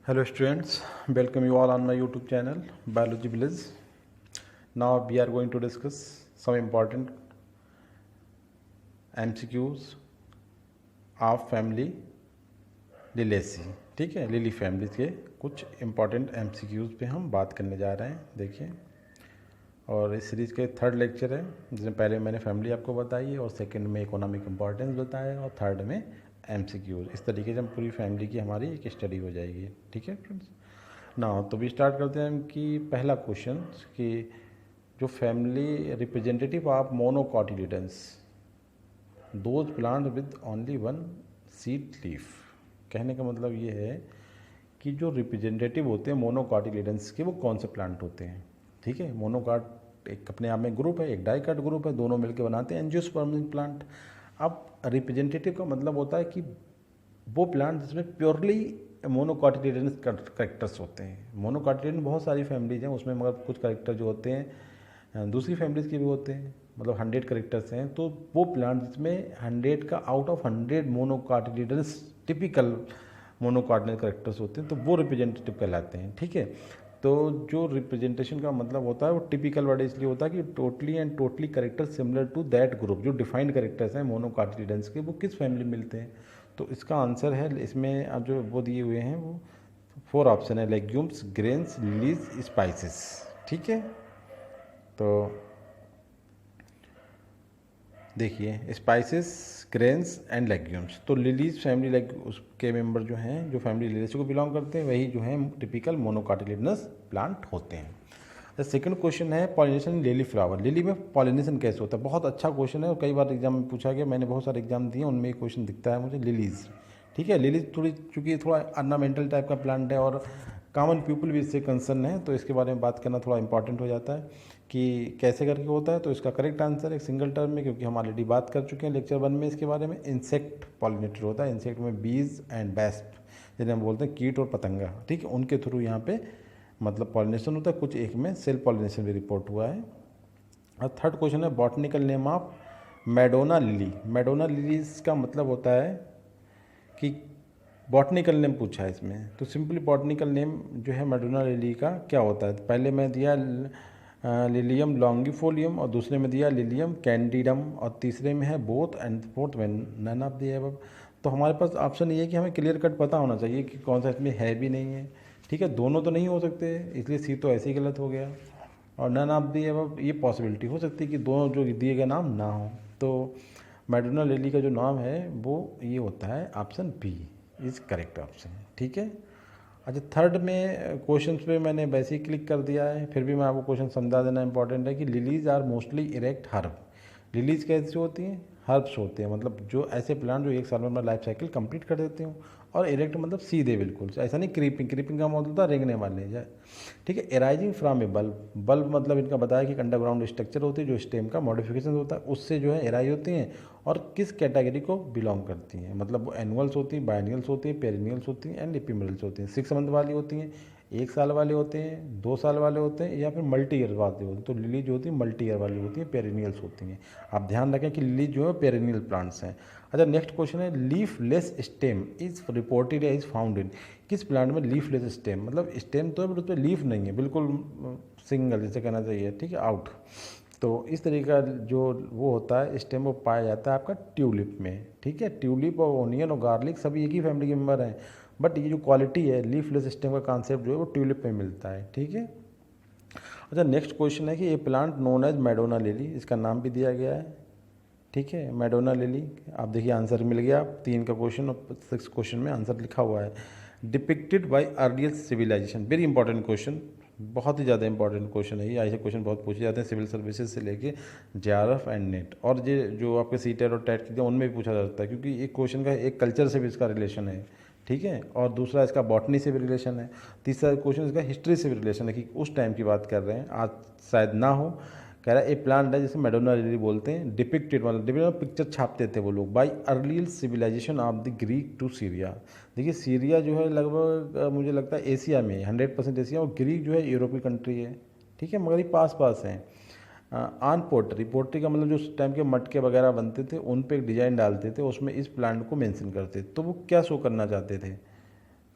Hello students, welcome you all on my YouTube channel Biology Village. Now we are going to discuss some important MCQs of family Liliaceae. ठीक है, lily family के कुछ important MCQs पे हम बात करने जा रहे हैं. देखिए, और इस सीरीज़ के थर्ड लेक्चर है, जिसमें पहले मैंने फैमिली आपको बताई है और सेकंड में इकोनॉमिक इम्पॉर्टेंस बताया और थर्ड में MCQs. इस तरीके से हम पूरी फैमिली की हमारी एक स्टडी हो जाएगी. ठीक है फ्रेंड्स. ना तो भी स्टार्ट करते हैं कि पहला क्वेश्चन कि जो family representative of monocotyledons those plant with only one seed leaf. कहने का मतलब ये है कि जो रिप्रेजेंटेटिव होते हैं मोनोकॉटिलिडेंस के वो कौन से प्लांट होते हैं. ठीक है, मोनोकॉट एक अपने आप में ग्रुप है, एक डाइकॉट ग्रुप है, दोनों मिलकर बनाते हैं एंजियोस्पर्म प्लांट. अब रिप्रेजेंटेटिव का मतलब होता है कि वो प्लांट जिसमें प्योरली मोनोकॉटिलिडेंस करेक्टर्स होते हैं. मोनोकॉटिलिडेंस बहुत सारी फैमिलीज हैं, उसमें मगर कुछ करेक्टर जो होते हैं दूसरी फैमिलीज के भी होते हैं, मतलब 100 करेक्टर्स हैं. तो वो प्लांट जिसमें 100 का out of 100 monocotyledons typical monocotyledons characters होते हैं, तो वो रिप्रेजेंटेटिव कहलाते हैं. ठीक है, तो जो रिप्रेजेंटेशन का मतलब होता है वो टिपिकल वर्ड इसलिए होता है कि totally character similar to that group. जो डिफाइंड करेक्टर्स हैं मोनोकॉटिलिडेंस के वो किस फैमिली में मिलते हैं. तो इसका आंसर है इसमें अब जो वो दिए हुए हैं वो 4 ऑप्शन है: लेग्यूम्स, ग्रेन्स, लिलीज, स्पाइसेस. ठीक है, तो देखिए स्पाइसेस, ग्रेन्स एंड लेग्यूम्स. तो लिलीज फैमिली उसके मेंबर जो हैं, जो फैमिली लिलीज को बिलोंग करते हैं, वही जो हैं टिपिकल मोनोकॉटिलिडनस प्लांट होते हैं. सेकंड क्वेश्चन है पॉलिनेशन लिली फ्लावर. लिली में पॉलिनेशन कैसे होता है. बहुत अच्छा क्वेश्चन है और कई बार एग्जाम में पूछा गया. मैंने बहुत सारे एग्जाम दिए, उनमें एक क्वेश्चन दिखता है मुझे लिलीज. ठीक है, लिलीज थोड़ी चूँकि थोड़ा अर्नामेंटल टाइप का प्लांट है और कॉमन पीपल भी इससे कंसर्न है, तो इसके बारे में बात करना थोड़ा इंपॉर्टेंट हो जाता है कि कैसे करके होता है. तो इसका करेक्ट आंसर एक सिंगल टर्म में, क्योंकि हम ऑलरेडी बात कर चुके हैं लेक्चर 1 में इसके बारे में, इंसेक्ट पॉलिनेटर होता है. इंसेक्ट में बीज एंड बेस्ट, जिन्हें हम बोलते हैं कीट और पतंगा. ठीक है, उनके थ्रू यहाँ पे मतलब पॉलिनेशन होता है. कुछ एक में सेल्फ पॉलिनेशन भी रिपोर्ट हुआ है. और थर्ड क्वेश्चन है botanical name of Madonna lily. Madonna lilies का मतलब होता है कि बॉटनिकल नेम पूछा है इसमें, तो सिंपली बॉटनिकल नेम जो है मैडोना लिली का क्या होता है. पहले मैं दिया लिलियम लॉन्गिफोलियम और दूसरे में दिया लिलियम कैंडिडम और तीसरे में है बोथ एंड फोर्थ में नन ऑफ दी अबव. तो हमारे पास ऑप्शन ये है कि हमें क्लियर कट पता होना चाहिए कि कौन सा इसमें है भी नहीं है. ठीक है, दोनों तो नहीं हो सकते, इसलिए सी तो ऐसे ही गलत हो गया. और नन ऑफ दी अबव ये पॉसिबिलिटी हो सकती है कि दोनों जो दिए गए नाम ना हो. तो मैडोना लिली का जो नाम है वो ये होता है option B is correct option. ठीक है. अच्छा, थर्ड में क्वेश्चन पे मैंने वैसे ही क्लिक कर दिया है, फिर भी मैं आपको क्वेश्चन समझा देना इंपॉर्टेंट है कि lilies are mostly erect herb. Lilies कैसे होती हैं, हर्ब्स होते हैं, मतलब जो ऐसे प्लांट जो एक साल में अपना लाइफ साइकिल कंप्लीट कर देते हो. और इरेक्ट मतलब सीधे बिल्कुल, ऐसा नहीं क्रीपिंग. क्रीपिंग का मतलब होता है रेंगने वाले जाए. ठीक है, arising from A bulb. Bulb मतलब इनका बताया कि अंडरग्राउंड स्ट्रक्चर होती है जो स्टेम का मॉडिफिकेशन होता है, उससे जो है एराइज होती हैं. और किस कैटेगरी को बिलोंग करती हैं, मतलब वो एनुअल्स होती हैं, बायनियल्स होती हैं, पेरिनियल्स होती हैं एंड एपिमरल्स होती हैं. 6 मंथ वाली होती हैं, 1 साल वाले होते हैं, 2 साल वाले होते हैं, या फिर मल्टी ईयर वाले होते हैं. तो लिली जो होती है मल्टी ईयर वाली होती है, पेरिनियल्स होती हैं. आप ध्यान रखें कि लिली जो है पेरिनियल प्लांट्स हैं. अच्छा, नेक्स्ट क्वेश्चन है leaf less stem is reported is found in. किस प्लांट में लीफ लेस स्टेम, मतलब स्टेम तो है बट उस पर लीफ नहीं है, बिल्कुल सिंगल जिसे कहना चाहिए. ठीक है, आउट. तो इस तरीके का जो वो होता है स्टेम वो पाया जाता है आपका ट्यूलिप में. ठीक है, ट्यूलिप और ओनियन और गार्लिक सभी एक ही फैमिली के मेंबर हैं, बट ये जो क्वालिटी है लीफलेस स्टेम का कॉन्सेप्ट जो है वो ट्यूलिप में मिलता है. ठीक है. अच्छा, नेक्स्ट क्वेश्चन है कि ये plant known as Madonna lily, इसका नाम भी दिया गया है. ठीक है, मैडोना लिली. आप देखिए आंसर मिल गया. 3 का क्वेश्चन और 6 क्वेश्चन में आंसर लिखा हुआ है. Depicted by earliest civilization. Very important question, बहुत ही ज़्यादा इंपॉर्टेंट क्वेश्चन है ये. ऐसे क्वेश्चन बहुत पूछे जाते हैं सिविल सर्विसेज से लेके जेआरएफ एंड नेट, और ये जो आपके सीटेट और टेट की उनमें भी पूछा जाता है, क्योंकि एक क्वेश्चन का एक कल्चर से भी इसका रिलेशन है. ठीक है, और दूसरा इसका बॉटनी से भी रिलेशन है. तीसरा क्वेश्चन इसका हिस्ट्री से भी रिलेशन है कि उस टाइम की बात कर रहे हैं, आज शायद ना हो. कह रहा है ए प्लांट है जिसे मैडोना लिली बोलते हैं. डिपिक्टेड मतलब डिपिक्टेड पिक्चर छापते थे वो लोग by early civilization of the Greek to Syria. देखिए सीरिया जो है लगभग मुझे लगता है एशिया में 100% एशिया, और ग्रीक जो है यूरोपीय कंट्री है. ठीक है, मगर ये पास पास हैं. On pottery. पोट्री का मतलब जो उस टाइम के मटके वगैरह बनते थे उन पे एक डिज़ाइन डालते थे, उसमें इस प्लांट को मेंशन करते थे. तो वो क्या शो करना चाहते थे.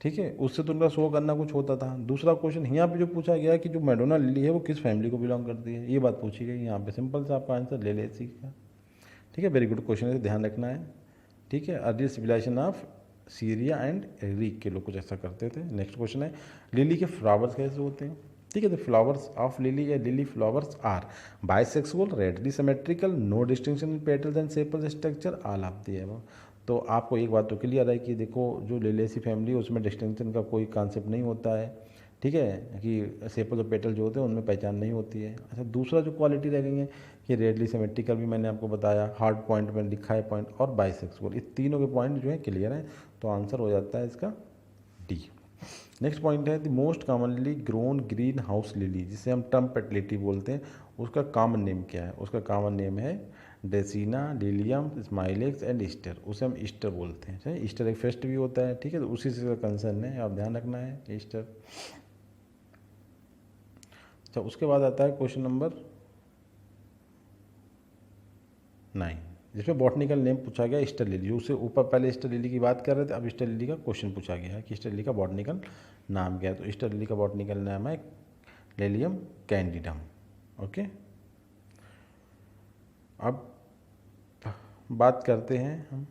ठीक है, उससे तो उनका शो करना कुछ होता था। दूसरा क्वेश्चन यहाँ पे जो पूछा गया कि जो मैडोना लिली है वो किस फैमिली को बिलोंग करती है, ये बात पूछी गई यहाँ पे। सिंपल सा आपका आंसर ले लेसी का। ठीक है, वेरी गुड क्वेश्चन है, ध्यान रखना है। ठीक है, early civilization of Syria and Greek के लोग कुछ ऐसा करते थे। नेक्स्ट क्वेश्चन है लिली के फ्लावर्स कैसे होते हैं। ठीक है, द फ्लावर्स ऑफ लिली या lily flowers are bisexual, radially symmetrical, no distinction in petals and sepal structure, all of the above. तो आपको एक बात तो क्लियर है कि देखो जो लिलियसी फैमिली है उसमें डिस्टिंक्शन का कोई कॉन्सेप्ट नहीं होता है। ठीक है, कि सेपल और पेटल जो होते हैं उनमें पहचान नहीं होती है। अच्छा, दूसरा जो क्वालिटी रह गई है कि रेडली सिमेट्रिकल भी मैंने आपको बताया, हार्ड पॉइंट में लिखा है पॉइंट, और बाइसेक्सुअल, ये तीनों के पॉइंट जो है क्लियर हैं, तो आंसर हो जाता है इसका डी। नेक्स्ट पॉइंट है the most commonly grown green house lily, जिसे हम टर्म पेटलेटी बोलते हैं, उसका कॉमन नेम क्या है। उसका कॉमन नेम है डेसीना, लिलियम, स्माइलेक्स एंड ईस्टर। उसे हम ईस्टर बोलते हैं। ठीक है, ईस्टर एक फेस्ट भी होता है। ठीक है, तो उसी से का कंसर्न है, आप ध्यान रखना है ईस्टर। अच्छा, उसके बाद आता है क्वेश्चन नंबर 9, जिसमें बॉटनिकल नेम पूछा गया ईस्टर लिली। उससे ऊपर पहले ईस्टर लिली की बात कर रहे थे, अब ईस्टर लिली का क्वेश्चन पूछा गया है कि ईस्टर लिली का बॉटनिकल नाम क्या है। तो ईस्टर लिली का बॉटनिकल नाम है लेलियम कैंडिडम। ओके, अब बात करते हैं हम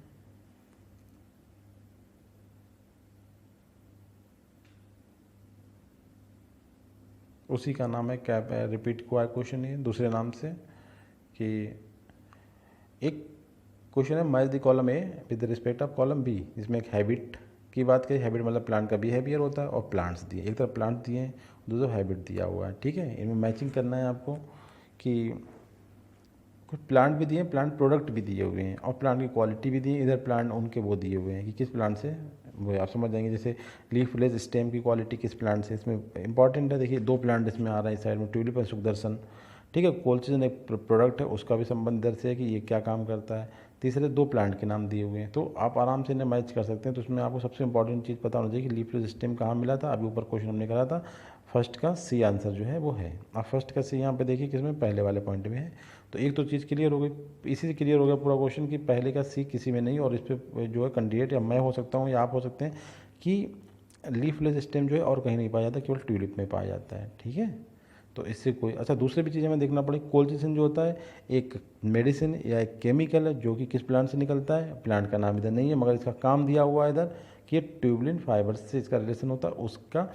उसी का नाम है क्या, रिपीट हुआ क्वेश्चन है दूसरे नाम से, कि एक क्वेश्चन है match the column A with respect of column B, जिसमें एक हैबिट की बात करी। हैबिट मतलब प्लांट का बिहेवियर होता है, और प्लांट्स दिए, एक तरफ प्लांट दिए हैं, दूसरा हैबिट दिया हुआ है। ठीक है, इनमें मैचिंग करना है आपको कि कुछ प्लांट भी दिए हैं, प्लांट प्रोडक्ट भी दिए हुए हैं, और प्लांट की क्वालिटी भी दी है। इधर प्लांट उनके वो दिए हुए हैं कि किस प्लांट से, वो आप समझ जाएंगे। जैसे लीफ लेस स्टेम की क्वालिटी किस प्लांट से, इसमें इंपॉर्टेंट है। देखिए 2 प्लांट इसमें आ रहा है इस साइड में, ट्यूलिप और सुखदर्शन। ठीक है, कोलचिजन एक प्रोडक्ट है, उसका भी संबंध इधर से है कि ये क्या काम करता है। तीसरे 2 प्लांट के नाम दिए हुए हैं, तो आप आराम से इन्हें मैच कर सकते हैं। तो उसमें आपको सबसे इंपॉर्टेंट चीज़ पता होना चाहिए कि लीफ लेस स्टेम कहाँ मिला था। अभी ऊपर क्वेश्चन हमने करा था, फर्स्ट का सी आंसर जो है वो है। आप फर्स्ट का सी यहाँ पे देखिए किसमें, पहले वाले पॉइंट में है। तो एक तो चीज़ क्लियर हो गई, इसी से क्लियर हो गया पूरा क्वेश्चन कि पहले का सी किसी में नहीं, और इस पर जो है कैंडिडेट या मैं हो सकता हूँ या आप हो सकते हैं कि लीफलेस स्टेम जो है और कहीं नहीं पाया जाता, केवल ट्यूलिप में पाया जाता है। ठीक है, तो इससे कोई अच्छा दूसरी भी चीज़ हमें देखना पड़ेगी। कोलचिसिन जो होता है एक मेडिसिन या एक केमिकल है जो कि किस प्लांट से निकलता है, प्लांट का नाम इधर नहीं है, मगर इसका काम दिया हुआ है इधर कि ट्यूबलिन फाइबर से इसका रिलेशन होता है, उसका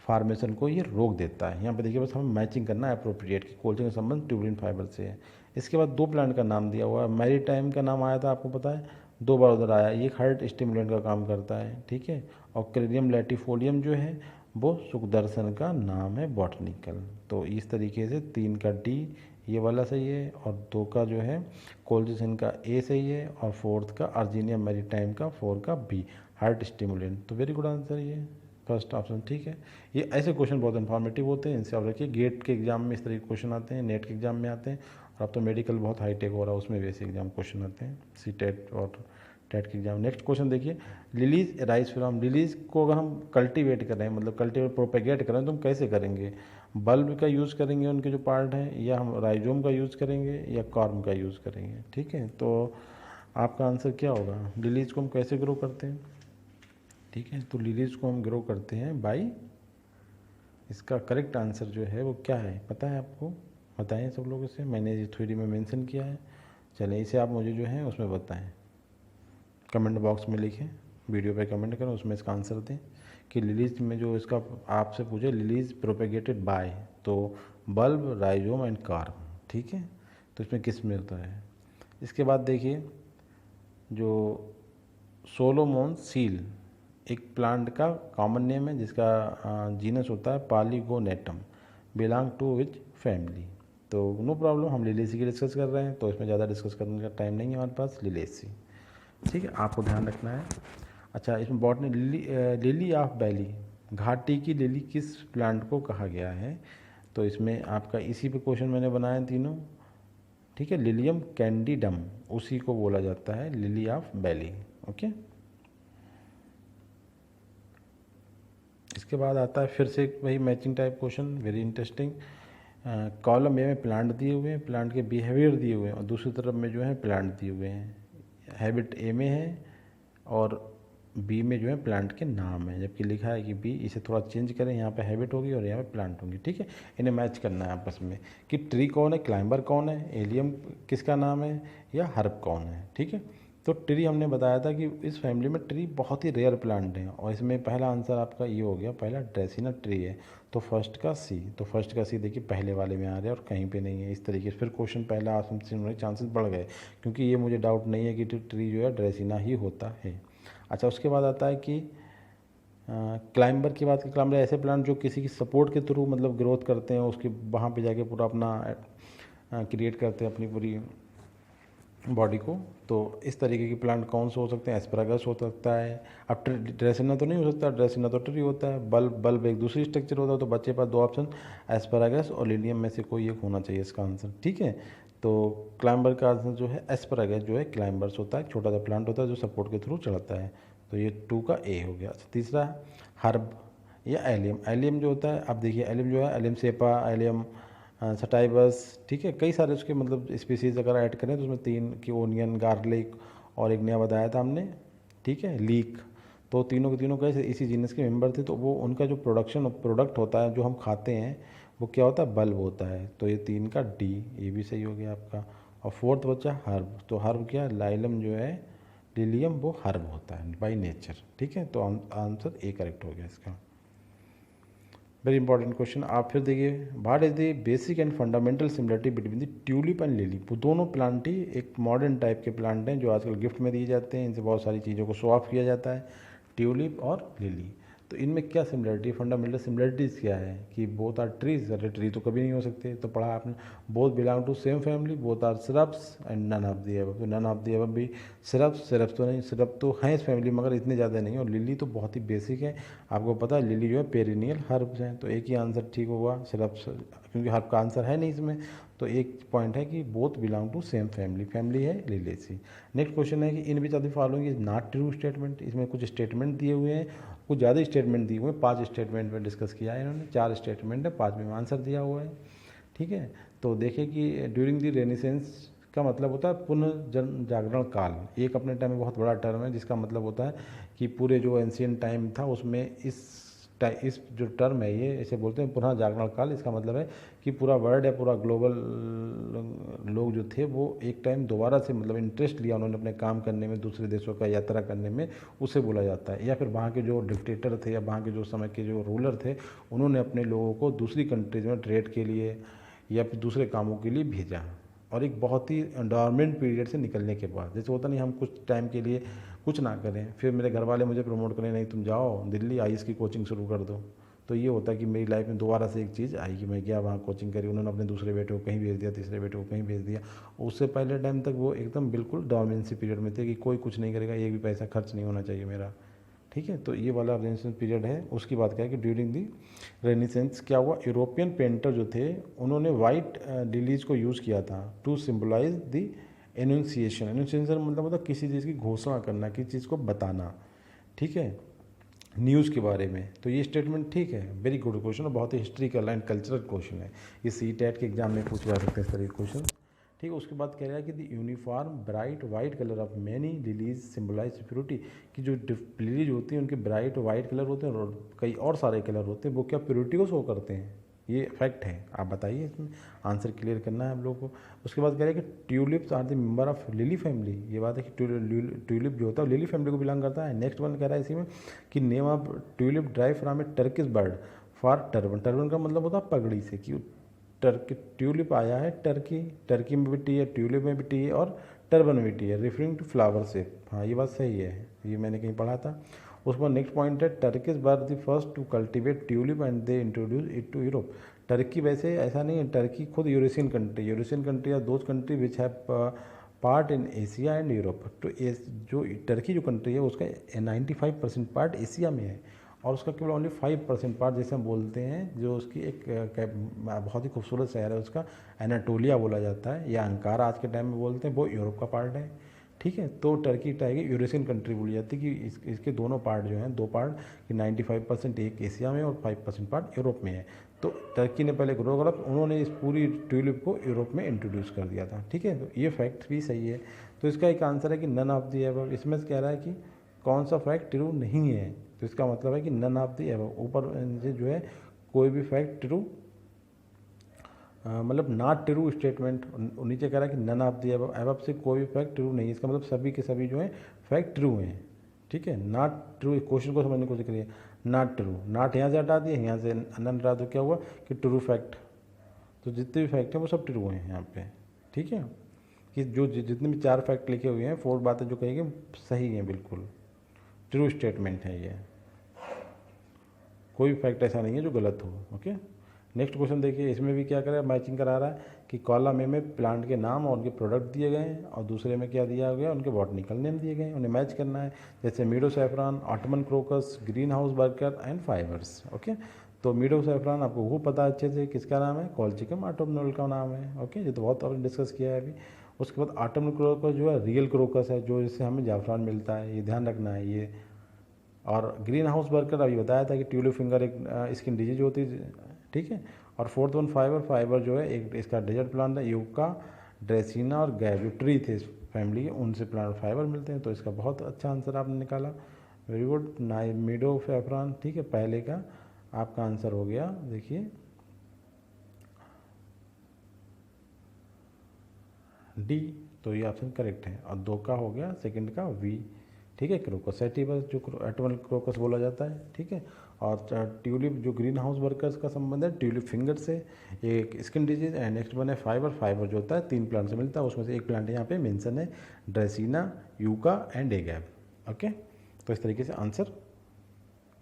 फार्मेशन को ये रोक देता है। यहाँ पे देखिए, बस हमें मैचिंग करना है अप्रोप्रिएट कि कोल्चिन का संबंध ट्यूबलिन फाइबर से है। इसके बाद 2 प्लांट का नाम दिया हुआ है। मैरीटाइम का नाम आया था, आपको पता है 2 बार उधर आया। ये हार्ट स्टिमुलेंट का काम करता है। ठीक है, और क्रेडियम लैटिफोलियम जो है वो सुखदर्शन का नाम है बॉटनिकल। तो इस तरीके से 3 का डी ये वाला सही है, और 2 का जो है कोलचिसिन का ए सही है, और 4th का अर्जीनियम मैरीटाइम का 4 का बी हार्ट स्टिमुलेंट। तो वेरी गुड आंसर ये फर्स्ट ऑप्शन। ठीक है, ये ऐसे क्वेश्चन बहुत इन्फॉर्मेटिव होते हैं, इनसे आप रखिए। गेट के एग्जाम में इस तरह के क्वेश्चन आते हैं, नेट के एग्जाम में आते हैं, और अब तो मेडिकल बहुत हाईटेक हो रहा है, उसमें भी ऐसे एग्जाम क्वेश्चन आते हैं, सी टेट और टेट के एग्जाम। नेक्स्ट क्वेश्चन देखिए, लिलीज राइज फ्रॉम, लिलीज को अगर हम कल्टीवेट करें, मतलब कल्टीवेट प्रोपेगेट करें, तो हम कैसे करेंगे। बल्ब का यूज़ करेंगे उनके जो पार्ट हैं, या हम राइजोम का यूज़ करेंगे, या कॉर्म का यूज़ करेंगे। ठीक है, तो आपका आंसर क्या होगा, लिलीज को हम कैसे ग्रो करते हैं। ठीक है, तो लिलीज को हम ग्रो करते हैं बाई, इसका करेक्ट आंसर जो है वो क्या है पता है आपको, बताएं सब लोगों से, मैंने ये थ्योरी में मेंशन किया है। चलें, इसे आप मुझे जो है उसमें बताएं, कमेंट बॉक्स में लिखें, वीडियो पे कमेंट करें, उसमें इसका आंसर दें कि लिलीज में जो इसका आपसे पूछे, लिलीज प्रोपेगेटेड बाय, तो बल्ब, राइजोम एंड कार्म। ठीक है, तो इसमें किस में होता है। इसके बाद देखिए, जो सोलोमोन सील एक प्लांट का कॉमन नेम है, जिसका जीनस होता है पॉलीगोनेटम, बिलोंग टू विच फैमिली। तो नो प्रॉब्लम, हम लिलेसी की डिस्कस कर रहे हैं, तो इसमें ज़्यादा डिस्कस करने का टाइम नहीं है हमारे पास, लिलेसी। ठीक है, आपको ध्यान रखना है। अच्छा, इसमें बॉटनी लिली ऑफ वैली, घाटी की लिली किस प्लांट को कहा गया है। तो इसमें आपका इसी पे क्वेश्चन मैंने बनाए तीनों। ठीक है, लिलियम कैंडिडम, उसी को बोला जाता है लिली ऑफ वैली। ओके, इसके बाद आता है फिर से वही matching type question, very interesting. Column A में प्लांट दिए हुए हैं, प्लांट के बिहेवियर दिए हुए हैं, और दूसरी तरफ में जो है प्लांट दिए हुए हैं। हैबिट ए में है और बी में जो है प्लांट के नाम है, जबकि लिखा है कि बी, इसे थोड़ा चेंज करें, यहाँ पे हैबिट होगी और यहाँ पे प्लांट होंगी। ठीक है, इन्हें मैच करना है आपस में कि ट्री कौन है, क्लाइंबर कौन है, एलियम किसका नाम है, या हर्ब कौन है। ठीक है, तो ट्री हमने बताया था कि इस फैमिली में ट्री बहुत ही रेयर प्लांट है, और इसमें पहला आंसर आपका ये हो गया, पहला ड्रेसिना ट्री है। तो फर्स्ट का सी, तो फर्स्ट का सी देखिए पहले वाले में आ रहा है और कहीं पे नहीं है। इस तरीके से फिर क्वेश्चन पहला आंसर होने के चांसेस बढ़ गए, क्योंकि ये मुझे डाउट नहीं है कि ट्री जो है ड्रेसिना ही होता है। अच्छा, उसके बाद आता है कि क्लाइंबर की बात की, क्लाइंबर ऐसे प्लांट जो किसी की सपोर्ट के थ्रू मतलब ग्रोथ करते हैं, उसके वहाँ पे जाके पूरा अपना क्रिएट करते हैं अपनी पूरी बॉडी को। तो इस तरीके के प्लांट कौन से हो सकते हैं, एस्परागस हो सकता है। अब ड्रेसिना तो नहीं हो सकता, ड्रेसिना तो ट्री होता है। बल्ब एक दूसरी स्ट्रक्चर होता है। तो बच्चे पास दो ऑप्शन, एस्परागस और लिलियम में से कोई एक होना चाहिए इसका आंसर। ठीक है, तो क्लाइंबर का आंसर जो है एस्परागस जो है क्लाइंबर्स होता है, छोटा सा प्लांट होता है जो सपोर्ट के थ्रू चढ़ता है। तो ये 2 का ए हो गया। अच्छा, तीसरा हर्ब या एलियम। एलियम जो होता है, अब देखिए एलियम जो है, एलियम सेपा, एलियम सटाइबस, ठीक है, कई सारे उसके मतलब स्पीसीज़ अगर ऐड करें तो उसमें 3 की ओनियन, गार्लिक और एक नया बताया था हमने, ठीक है, लीक। तो तीनों के तीनों कैसे इसी जीनस के मेंबर थे। तो वो उनका जो प्रोडक्ट होता है जो हम खाते हैं वो क्या होता है, बल्ब होता है। तो ये 3 का डी, ये भी सही हो गया आपका। और फोर्थ बचा हर्ब। तो हर्ब क्या, लाइलम जो है, लिलियम वो हर्ब होता है बाई नेचर। ठीक है, तो आंसर ए करेक्ट हो गया इसका। Very important question. आप फिर देखिए, what is the basic and fundamental similarity between the tulip and lily. वो दोनों प्लांट ही एक मॉडर्न टाइप के प्लांट हैं जो आजकल गिफ्ट में दिए जाते हैं। इनसे बहुत सारी चीज़ों को शो ऑफ किया जाता है, ट्यूलिप और लिली। तो इनमें क्या सिमिलरिटी, फंडामेंटल सिमिलरिटीज़ क्या है कि बोथ आर ट्रीज। अरे ट्री तो कभी नहीं हो सकते, तो पढ़ा आपने। Both belong to same family, both are shrubs and none of the above. तो नन ऑफ दी अबव भी, सिरप्स तो नहीं, सिरप तो हैं इस फैमिली मगर इतने ज़्यादा नहीं। और लिली तो बहुत ही बेसिक है, आपको पता है लिली जो है पेरिनियल हर्ब्स हैं। तो एक ही आंसर ठीक होगा, सिरप्स, क्योंकि हर्ब का आंसर है नहीं इसमें। तो एक पॉइंट है कि both belong to same family है लिलेसी। नेक्स्ट क्वेश्चन है कि in which of the following is not true statement. इसमें कुछ स्टेटमेंट दिए हुए हैं, कुछ ज़्यादा स्टेटमेंट दिए हुए हैं। 5 स्टेटमेंट में डिस्कस किया है इन्होंने, 4 स्टेटमेंट है, 5 में आंसर दिया हुआ है। ठीक है, तो देखिए कि ड्यूरिंग द रेनेसेंस का मतलब होता है पुनर्जन जागरण काल। एक अपने टाइम में बहुत बड़ा टर्म है जिसका मतलब होता है कि पूरे जो एंशियंट टाइम था उसमें इस जो टर्म है ये इसे बोलते हैं पुनः जागरण काल। इसका मतलब है कि पूरा वर्ल्ड या पूरा ग्लोबल लोग जो थे वो एक टाइम दोबारा से मतलब इंटरेस्ट लिया उन्होंने अपने काम करने में, दूसरे देशों का यात्रा करने में, उसे बोला जाता है। या फिर वहाँ के जो डिक्टेटर थे या वहाँ के जो समय के जो रूलर थे उन्होंने अपने लोगों को दूसरी कंट्रीज में ट्रेड के लिए या फिर दूसरे कामों के लिए भेजा। और एक बहुत ही डॉर्मेंट पीरियड से निकलने के बाद, जैसे होता नहीं हम कुछ टाइम के लिए कुछ ना करें, फिर मेरे घर वाले मुझे प्रमोट करें, नहीं तुम जाओ दिल्ली आईएएस की कोचिंग शुरू कर दो। तो ये होता है कि मेरी लाइफ में दोबारा से एक चीज़ आई कि मैं गया वहाँ कोचिंग करी, उन्होंने अपने दूसरे बेटे को कहीं भेज दिया, तीसरे बेटे को कहीं भेज दिया। उससे पहले टाइम तक वो एकदम बिल्कुल डॉर्मेंसी पीरियड में थे कि कोई कुछ नहीं करेगा, एक भी पैसा खर्च नहीं होना चाहिए मेरा। ठीक है, तो ये वाला रेनेसेंस पीरियड है। उसकी बात क्या है कि ड्यूरिंग दी रेनेसेंस क्या हुआ, यूरोपियन पेंटर जो थे उन्होंने वाइट लिलीज को यूज़ किया था टू सिम्बलाइज द एनुंसिएशन। एनुंसिएशन मतलब होता है किसी चीज़ की घोषणा करना, किसी चीज़ को बताना, ठीक है, न्यूज़ के बारे में। तो ये स्टेटमेंट ठीक है, वेरी गुड क्वेश्चन और बहुत ही हिस्ट्रिकल एंड कल्चरल क्वेश्चन है। ये सीटेट के एग्जाम में पूछे जा सकते हैं इस तरह के क्वेश्चन। ठीक है, उसके बाद कह रहा है कि the uniform bright white colour of many lilies symbolize purity. कि जो लिलीज होती हैं उनके ब्राइट वाइट कलर होते हैं और कई और सारे कलर होते हैं, वो क्या प्योरिटी को शो करते हैं। ये फैक्ट है, आप बताइए, इसमें आंसर क्लियर करना है हम लोग को। उसके बाद कह रहे हैं कि tulips are the member of lily family. ये बात है कि ट्यूलिप जो होता है लिली फैमिली को बिलोंग करता है। नेक्स्ट वन कह रहा है इसी में कि name of tulip drive from A Turkish bird for turban. Turban का मतलब होता है पगड़ी से, कि ट्यूलिप आया है टर्की में भी टी है, ट्यूलिप में भी टी है और टर्बन में भी टी है, रेफरिंग टू फ्लावर शेप। हाँ, ये बात सही है, ये मैंने कहीं पढ़ा था। उसका नेक्स्ट पॉइंट है Turkish were the first to cultivate tulip and they introduce it to Europe. Turkey वैसे ऐसा नहीं है, टर्की खुद यूरोशियन कंट्री या those country which have part in Asia and Europe. तो जो टर्की जो कंट्री है उसका 95% पार्ट एशिया में है और उसका केवल ओनली 5% पार्ट, जैसे हम बोलते हैं, जो उसकी एक बहुत ही खूबसूरत शहर है उसका एनाटोलिया बोला जाता है या अंकारा आज के टाइम में बोलते हैं, वो यूरोप का पार्ट है। ठीक है, तो टर्की टाइगर यूरेशियन कंट्री बोली जाती है कि इसके दोनों पार्ट जो हैं, दो पार्ट कि 95% एक एशिया में और 5% पार्ट यूरोप में है। तो टर्की ने पहले ग्रो करा, उन्होंने इस पूरी ट्यूलिप को यूरोप में इंट्रोड्यूस कर दिया था। ठीक है, तो ये फैक्ट भी सही है। तो इसका एक आंसर है कि नन ऑफ दी अबव। इसमें से कह रहा है कि कौन सा फैक्ट ट्रू नहीं है, तो इसका मतलब है कि नन ऑफ दी एबव, ऊपर से जो है कोई भी फैक्ट ट्रू मतलब नॉट ट्रू स्टेटमेंट, नीचे कह रहा है कि none of the above, above से कोई भी फैक्ट ट्रू नहीं है, इसका मतलब सभी के सभी जो है फैक्ट ट्रू हैं, ठीक है। नॉट ट्रू, क्वेश्चन को समझने की कोशिश करिए, नॉट ट्रू, नॉट यहाँ से हटा दिए, यहाँ से नन हटा दो, क्या हुआ कि ट्रू फैक्ट, तो जितने भी फैक्ट हैं वो सब ट्रू हैं यहाँ पे, ठीक है। कि जो जितने भी 4 फैक्ट लिखे हुए हैं, 4 बातें जो कही गई सही हैं, बिल्कुल ट्रू स्टेटमेंट है ये, कोई भी फैक्ट ऐसा नहीं है जो गलत हो, ओके। नेक्स्ट क्वेश्चन देखिए, इसमें भी क्या करें, मैचिंग करा रहा है कि कॉलम ए में प्लांट के नाम और उनके प्रोडक्ट दिए गए हैं, और दूसरे में क्या दिया गया, उनके बॉटनिकल नेम दिए गए हैं, उन्हें मैच करना है, जैसे मीडो saffron, ottoman crocus, green house worker and fibres, okay. तो मीडो सैफरान आपको वो पता अच्छे से किसका नाम है, कॉलचिकम ऑटमनोल का नाम है, ओके, ये तो बहुत आपने डिस्कस किया है अभी। उसके बाद ऑटमन क्रोकस जो है रियल क्रोकस है, जो इससे हमें जाफरान मिलता है, ये ध्यान रखना है ये। और ग्रीन हाउस वर्कर अभी बताया था कि ट्यूलिप फिंगर एक स्किन डिजीज होती है, ठीक है। और फोर्थ वन फाइबर, फाइबर जो है एक इसका डेजर्ट प्लांट है, यूका, ड्रेसिना और गैब, जो ट्री थे इस फैमिली के, उनसे प्लांट फाइबर मिलते हैं, तो इसका बहुत अच्छा आंसर आपने निकाला, वेरी गुड। मीडो सैफरान, ठीक है, पहले का आपका आंसर हो गया, देखिए डी, तो ये ऑप्शन करेक्ट है, और 2 का हो गया सेकंड का वी, ठीक है। क्रोकस सेटिवस जो एटमल क्रोकस बोला जाता है, ठीक है। और ट्यूलिप जो ग्रीन हाउस वर्कर्स का संबंध है ट्यूलिप फिंगर से, एक skin disease, and next one है फाइबर, फाइबर जो होता है 3 प्लांट से मिलता है, उसमें से एक प्लांट यहाँ पे मेंशन है, ड्रेसिना, यूका एंड एगैब, ओके। तो इस तरीके से आंसर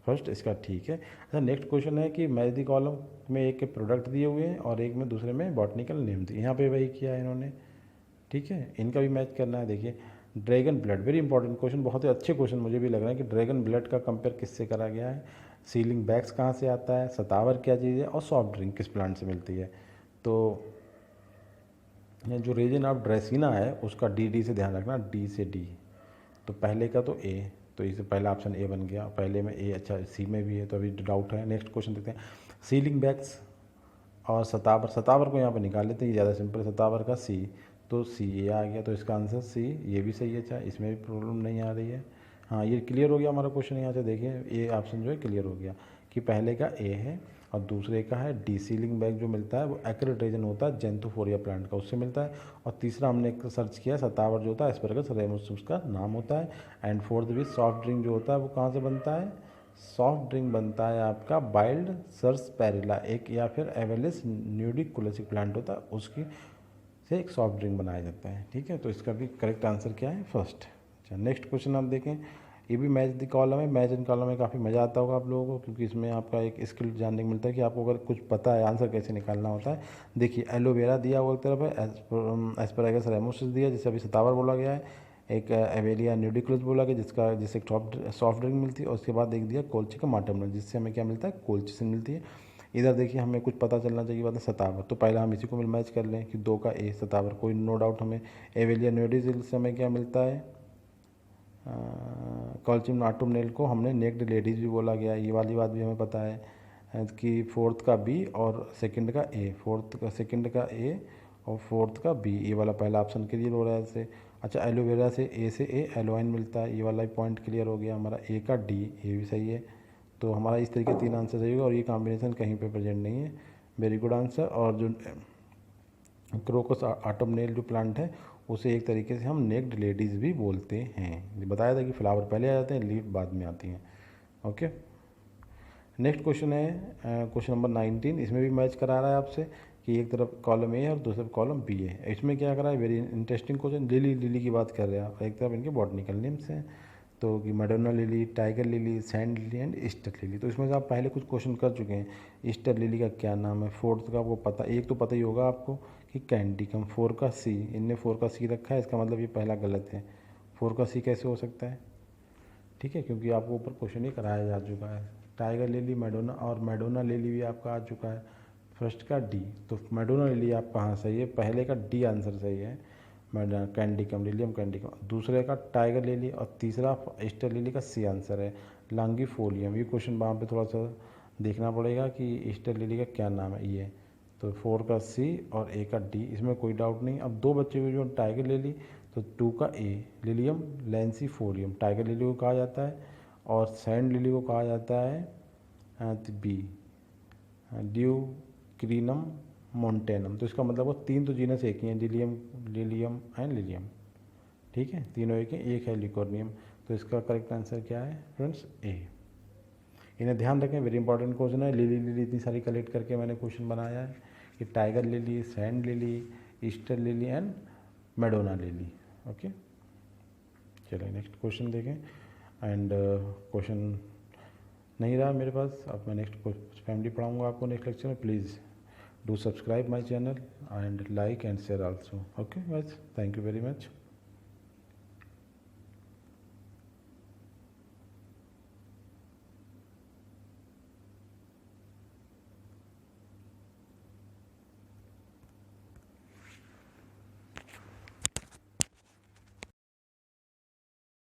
फर्स्ट इसका ठीक है। अच्छा, नेक्स्ट क्वेश्चन है कि मैच दी कॉलम में एक के प्रोडक्ट दिए हुए हैं और एक में दूसरे में बॉटनिकल नेम दिए, यहाँ पे वही किया है इन्होंने, ठीक है, इनका भी मैच करना है। देखिए dragon blood, very important question, बहुत ही अच्छे क्वेश्चन मुझे भी लग रहा है कि ड्रैगन ब्लड का कंपेयर किससे करा गया है, सीलिंग बैग्स कहाँ से आता है, सतावर क्या चीज़ है, और सॉफ्ट ड्रिंक किस प्लांट से मिलती है। तो ये जो रीजन ऑफ ड्रेसिना है उसका डी से ध्यान रखना, डी से डी, तो पहले का तो ए, तो इसे पहला ऑप्शन ए बन गया, पहले में ए, अच्छा सी में भी है, तो अभी डाउट है। नेक्स्ट क्वेश्चन देखते हैं, सीलिंग बैग्स और सतावर, सतावर को यहाँ पे निकाल लेते हैं, ये ज़्यादा सिंपल, सतावर का सी, तो सी ये आ गया, तो इसका आंसर सी, ये भी सही है, चाहे इसमें भी प्रॉब्लम नहीं आ रही है। हाँ, ये क्लियर हो गया हमारा क्वेश्चन, यहाँ से देखिए ये ऑप्शन जो है क्लियर हो गया कि पहले का ए है और दूसरे का है डी। सीलिंग बैग जो मिलता है वो एक्रेट रीजन होता है जेंथोफोरिया प्लांट का, उससे मिलता है। और तीसरा हमने एक सर्च किया सतावर जो होता है एस्परगस रेमोस उसका नाम होता है। एंड फोर्थ भी सॉफ्ट ड्रिंक जो होता है वो कहाँ से बनता है, सॉफ्ट ड्रिंक बनता है आपका बाइल्ड सर्सपैरिला, एक या फिर एवेलिस न्यूडिकुलसिक प्लांट होता है उसकी से एक सॉफ्ट ड्रिंक बनाया जाता है, ठीक है। तो इसका भी करेक्ट आंसर क्या है, फर्स्ट। अच्छा, नेक्स्ट क्वेश्चन आप देखें, ये भी मैच द कॉलम है, मैच इन कॉलम में काफ़ी मज़ा आता होगा आप लोगों को, क्योंकि इसमें आपका एक स्किल जानने को मिलता है कि आपको अगर कुछ पता है आंसर कैसे निकालना होता है। देखिए एलोवेरा दिया हुआ एक तरफ है, एस्परागस रेमोसिस दिया जिसे अभी सतावर बोला गया है, एक एवेलिया न्यूडिकुलस बोला गया जिससे एक सॉफ्ट ड्रिंक मिलती है, और उसके बाद एक दिया कोल्चिकम ऑटमनल जिससे हमें क्या मिलता है, कोल्चिसिन मिलती है। इधर देखिए हमें कुछ पता चलना चाहिए, बात है सतावर, तो पहला हम इसी को मिल मैच कर लें कि 2 का ए सतावर, कोई नो डाउट हमें एवेलिया न्यूडिकुलस से हमें क्या मिलता है, कॉल्चिम ऑटमनल को हमने नेक्ड लेडीज़ भी बोला गया, ये वाली बात भी हमें पता है कि फोर्थ का बी और सेकंड का ए, फोर्थ का सेकंड का ए और फोर्थ का बी, ये वाला पहला ऑप्शन क्लियर हो रहा है इससे। अच्छा, एलोवेरा से ए एलोइन मिलता है, ये वाला पॉइंट क्लियर हो गया हमारा, ए का डी, ये भी सही है। तो हमारा इस तरीके 3 आंसर सही होगा और ये कॉम्बिनेशन कहीं पे प्रेजेंट नहीं है, वेरी गुड आंसर। और जो क्रोकस ऑटमनेल जो प्लांट है उसे एक तरीके से हम नेक्ड लेडीज़ भी बोलते हैं, बताया था कि फ्लावर पहले आ जाते हैं, लीफ बाद में आती हैं, ओके। नेक्स्ट क्वेश्चन है क्वेश्चन नंबर 19, इसमें भी मैच करा रहा है आपसे कि एक तरफ कॉलम ए है और दूसरी तरफ कॉलम बी है। इसमें क्या करा है, वेरी इंटरेस्टिंग क्वेश्चन, लिली की बात कर रहे हैं आप, एक तरफ इनके बॉटनिकल नेम्स हैं, तो कि Madonna lily, tiger lily, sand lily and Easter lily. तो इसमें से आप पहले कुछ क्वेश्चन कर चुके हैं, ईस्टर लिली का क्या नाम है, फोर्थ का आपको पता, एक तो पता ही होगा आपको कि कैंडिकम, 4 का सी, इनने 4 का सी रखा है, इसका मतलब ये पहला गलत है, 4 का सी कैसे हो सकता है, ठीक है, क्योंकि आपको ऊपर क्वेश्चन ही कराया जा चुका है। टाइगर लिली, मैडोना, और मैडोना लिली भी आपका आ चुका है, फर्स्ट का डी, तो मैडोना लिली आपका हाँ सही है, पहले का डी आंसर सही है, मैडोना कैंडिकम, लिलियम कैंडिकम, दूसरे का टाइगर लिली, और तीसरा ईस्टर लिली का सी आंसर है, लॉन्गिफोलियम। ये क्वेश्चन वहाँ पे थोड़ा सा देखना पड़ेगा कि ईस्टर लिली का क्या नाम है, ये तो 4 का सी और ए का डी, इसमें कोई डाउट नहीं। अब 2 बच्चे हुए जो टाइगर लिली, तो 2 का ए, लिलियम लैंसीफोलियम टाइगर लिली को कहा जाता है, और सैंड लिली को कहा जाता है बी, ड्यूक्रीनम मोन्टेनम। तो इसका मतलब वो तीन तो जीनस एक ही हैं, लिलियम, लिलियम एंड लिलियम, ठीक है, तीनों एक हैं, एक है लिकोर्नियम। तो इसका करेक्ट आंसर क्या है फ्रेंड्स, ए। इन्हें ध्यान रखें, वेरी इंपॉर्टेंट क्वेश्चन है। लिली लिली इतनी सारी कलेक्ट करके मैंने क्वेश्चन बनाया है कि tiger lily, sand lily, Easter lily and Madonna lily. Okay, चलिए नेक्स्ट क्वेश्चन देखें। एंड क्वेश्चन नहीं रहा मेरे पास, अब मैं नेक्स्ट फैमिली पढ़ाऊँगा आपको नेक्स्ट लेक्चर में। Please do subscribe my channel and like and share also. Okay guys, thank you very much.